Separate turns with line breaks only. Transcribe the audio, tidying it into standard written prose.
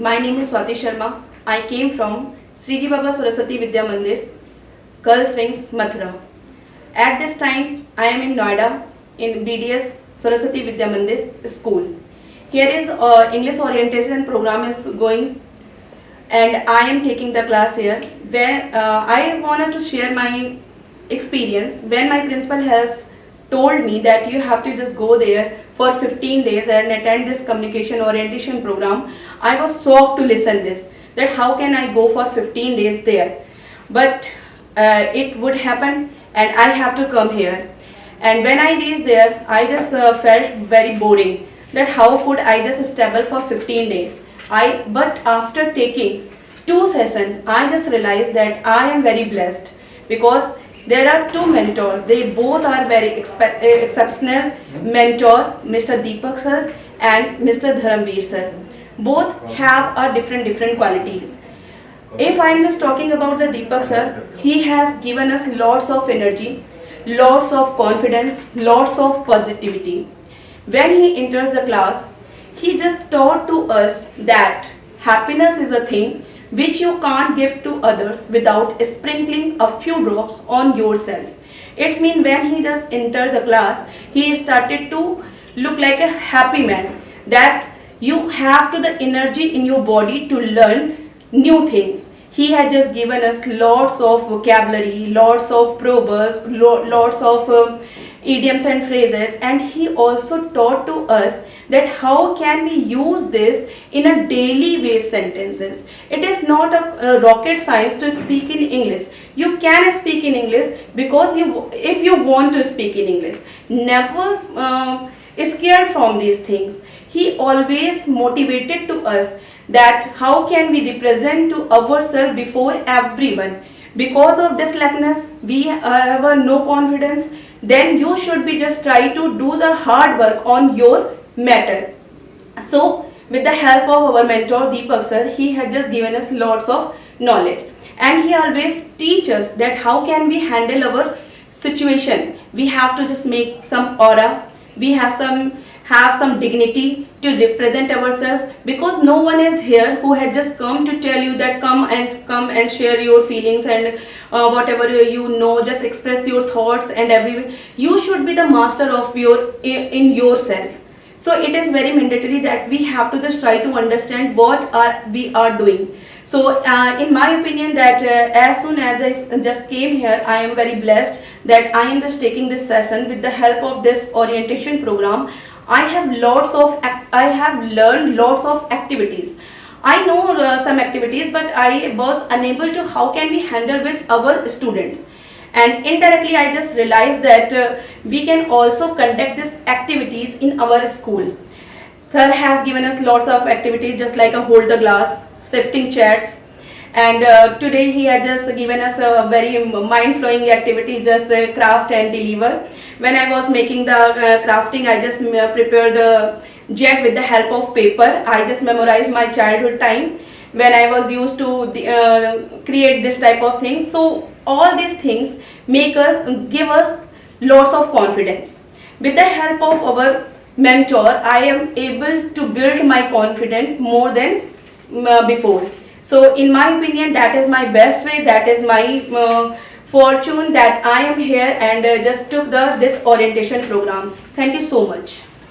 My name is Swati Sharma. I came from Sriji Baba Saraswati Vidya Mandir, Girls Wings, Mathura. At this time, I am in Noida in BDS Saraswati Vidya Mandir school. Here is English orientation program is going, and I am taking the class here. Where I wanted to share my experience when my principal has told me that you have to just go there for 15 days and attend this communication orientation program. I was shocked to listen this, that how can I go for 15 days there, but it would happen and I have to come here. And when I reached there, I just felt very boring, that how could I just stable for 15 days. But after taking 2 sessions, I just realized that I am very blessed, because there are 2 mentors. They both are very exceptional mentor, Mr. Deepak sir and Mr. Dharamveer sir. Both have a different qualities. If I am just talking about the Deepak sir, he has given us lots of energy, lots of confidence, lots of positivity. When he enters the class, he just taught to us that happiness is a thing which you can't give to others without sprinkling a few drops on yourself. It means when he just entered the class, he started to look like a happy man, that you have to the energy in your body to learn new things. He had just given us lots of vocabulary, lots of proverbs, lots of idioms and phrases, and he also taught to us that how can we use this in a daily based sentences. It is not a rocket science to speak in English. You can speak in English because if you want to speak in English. Never scared from these things. He always motivated to us that how can we represent to ourselves before everyone. Because of this lackness, we have no confidence, then you should be just try to do the hard work on your matter. So with the help of our mentor Deepak sir, he had just given us lots of knowledge, and he always teaches us that how can we handle our situation. We have to just make some aura, we have some dignity to represent ourselves, because no one is here who had just come to tell you that come and share your feelings and whatever you know, just express your thoughts and everything. You should be the master of in yourself. So it is very mandatory that we have to just try to understand what we are doing. So in my opinion, that as soon as I just came here, I am very blessed that I am just taking this session with the help of this orientation program. I have learned lots of activities. I know some activities, but I was unable to how can we handle with our students. And indirectly I just realized that we can also conduct these activities in our school. Sir has given us lots of activities, just like a hold the glass, shifting chats, and today he had just given us a very mind-flowing activity, just craft and deliver. When I was making the crafting, I just prepared a jet with the help of paper. I just memorized my childhood time when I was used to create this type of things. So all these things give us lots of confidence. With the help of our mentor, I am able to build my confidence more than before. So in my opinion, that is my best way, that is my fortune that I am here and just took this orientation program. Thank you so much.